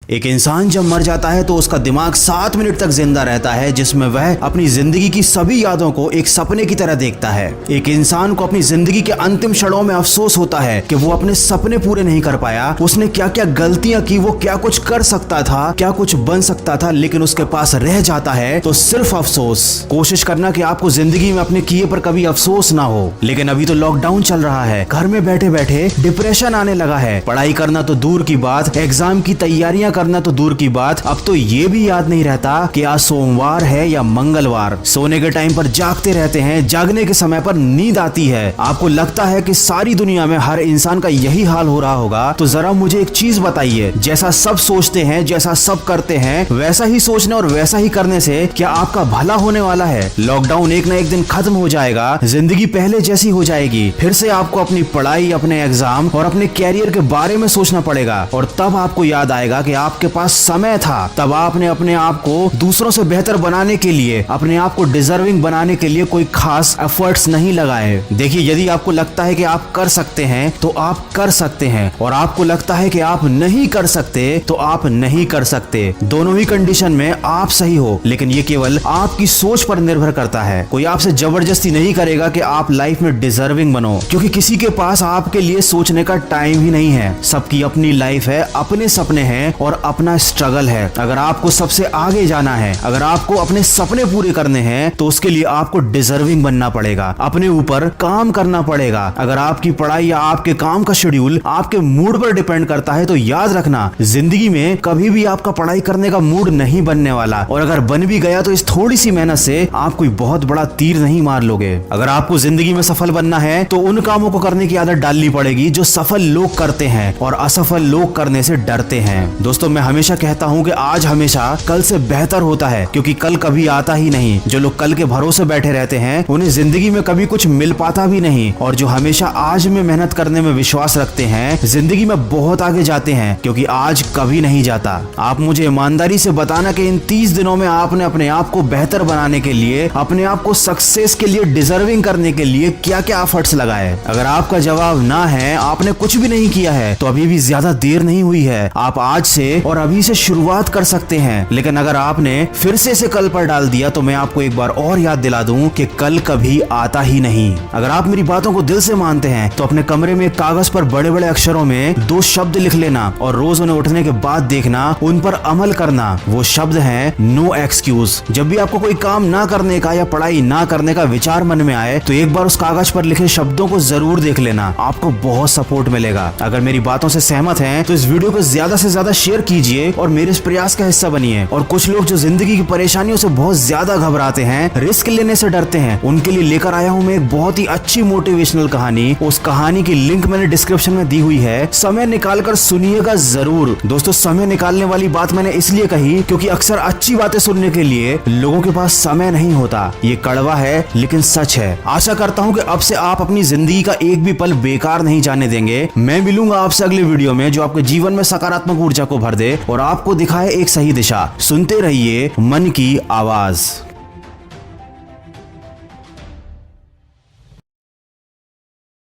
एक इंसान जब मर जाता है तो उसका दिमाग 7 मिनट तक जिंदा रहता है, जिसमें वह अपनी जिंदगी की सभी यादों को एक सपने की तरह देखता है। एक इंसान को अपनी जिंदगी के अंतिम क्षणों में अफसोस होता है कि वो अपने सपने पूरे नहीं कर पाया। उसने क्या क्या गलतियां की, वो क्या कुछ कर सकता था, क्या कुछ बन सकता था, लेकिन उसके पास रह जाता है तो सिर्फ अफसोस। कोशिश करना कि आपको जिंदगी में अपने किए पर कभी अफसोस ना हो। लेकिन अभी तो लॉकडाउन चल रहा है, घर में बैठे बैठे डिप्रेशन आने लगा है। पढ़ाई करना तो दूर की बात, एग्जाम की तैयारियां करना तो दूर की बात, अब तो ये भी याद नहीं रहता कि आज सोमवार है या मंगलवार। सोने के टाइम पर जागते रहते हैं, जागने के समय पर नींद आती है। आपको लगता है कि सारी दुनिया में हर इंसान का यही हाल हो रहा होगा। तो जरा मुझे एक चीज बताइए, जैसा सब सोचते हैं, जैसा सब करते हैं, वैसा ही सोचने और वैसा ही करने से क्या आपका भला होने वाला है? लॉकडाउन एक ना एक दिन खत्म हो जाएगा, जिंदगी पहले जैसी हो जाएगी। फिर से आपको अपनी पढ़ाई, अपने एग्जाम और अपने कैरियर के बारे में सोचना पड़ेगा। और तब आपको याद आएगा कि आपके पास समय था। तब आपने अपने आप को दूसरों से बेहतर बनाने के लिए, अपने आप को डिजर्विंग बनाने के लिए कोई खास एफर्ट्स नहीं लगाए। देखिए, यदि आपको लगता है कि आप कर सकते हैं तो आप कर सकते हैं, और आपको लगता है कि आप नहीं कर सकते तो आप नहीं कर सकते। दोनों ही कंडीशन में आप सही हो, लेकिन ये केवल आपकी सोच पर निर्भर करता है। कोई आपसे जबरदस्ती नहीं करेगा कि आप लाइफ में डिजर्विंग बनो, क्योंकि किसी के पास आपके लिए सोचने का टाइम ही नहीं है। सबकी अपनी लाइफ है, अपने सपने हैं और अपना स्ट्रगल है। अगर आपको सबसे आगे जाना है, अगर आपको अपने सपने पूरे करने हैं, तो उसके लिए आपको डिजर्विंग बनना पड़ेगा, अपने ऊपर काम करना पड़ेगा। अगर आपकी पढ़ाई या आपके काम का शेड्यूल आपके मूड पर डिपेंड करता है, तो याद रखना, जिंदगी में कभी भी आपका पढ़ाई करने का मूड नहीं बनने वाला। और अगर बन भी गया तो इस थोड़ी सी मेहनत से आप कोई बहुत बड़ा तीर नहीं मार लोगे। अगर आपको जिंदगी में सफल बनना है तो उन कामों को करने की आदत डालनी पड़ेगी जो सफल लोग करते हैं और असफल लोग करने से डरते हैं। दोस्तों, मैं हमेशा कहता हूँ कि आज हमेशा कल से बेहतर होता है, क्योंकि कल कभी आता ही नहीं। जो लोग कल के भरोसे बैठे रहते हैं, उन्हें जिंदगी में कभी कुछ मिल पाता भी नहीं। और जो हमेशा आज में मेहनत करने में विश्वास रखते हैं, जिंदगी में बहुत आगे जाते हैं, क्योंकि आज कभी नहीं जाता। आप मुझे ईमानदारी से बताना कि इन 30 दिनों में आपने अपने आप को बेहतर बनाने के लिए, अपने आप को सक्सेस के लिए, डिजर्विंग करने के लिए क्या क्या एफर्ट्स लगाए? अगर आपका जवाब ना है, आपने कुछ भी नहीं किया है, तो अभी भी ज्यादा देर नहीं हुई है। आप आज से और अभी से शुरुआत कर सकते हैं। लेकिन अगर आपने फिर से इसे कल पर डाल दिया, तो मैं आपको एक बार और याद दिला दूं कि कल कभी आता ही नहीं। अगर आप मेरी बातों को दिल से मानते हैं, तो अपने कमरे में कागज पर बड़े बड़े अक्षरों में 2 शब्द लिख लेना और रोज उन्हें उठने के बाद देखना, उन पर अमल करना। वो शब्द हैं नो एक्सक्यूज। जब भी आपको कोई काम ना करने का या पढ़ाई ना करने का विचार मन में आए, तो एक बार उस कागज पर लिखे शब्दों को जरूर देख लेना, आपको बहुत सपोर्ट मिलेगा। अगर मेरी बातों से सहमत हैं, तो इस वीडियो को ज्यादा से ज्यादा शेयर कीजिए और मेरे इस प्रयास का हिस्सा बनिए। और कुछ लोग जो जिंदगी की परेशानियों से बहुत ज्यादा घबराते हैं, रिस्क लेने से डरते हैं, उनके लिए लेकर आया हूँ मैं एक बहुत ही अच्छी मोटिवेशनल कहानी। उस कहानी की लिंक मैंने डिस्क्रिप्शन में दी हुई है, समय निकाल कर सुनिएगा जरूर। दोस्तों, समय निकालने वाली बात मैंने इसलिए कही क्योंकि अक्सर अच्छी बातें सुनने के लिए लोगों के पास समय नहीं होता। ये कड़वा है लेकिन सच है। आशा करता हूँ कि अब से आप अपनी जिंदगी का एक भी पल बेकार नहीं जाने देंगे। मैं मिलूंगा आपसे अगले वीडियो में, जो आपके जीवन में सकारात्मक ऊर्जा को भर दे और आपको दिखाए एक सही दिशा। सुनते रहिए मन की आवाज।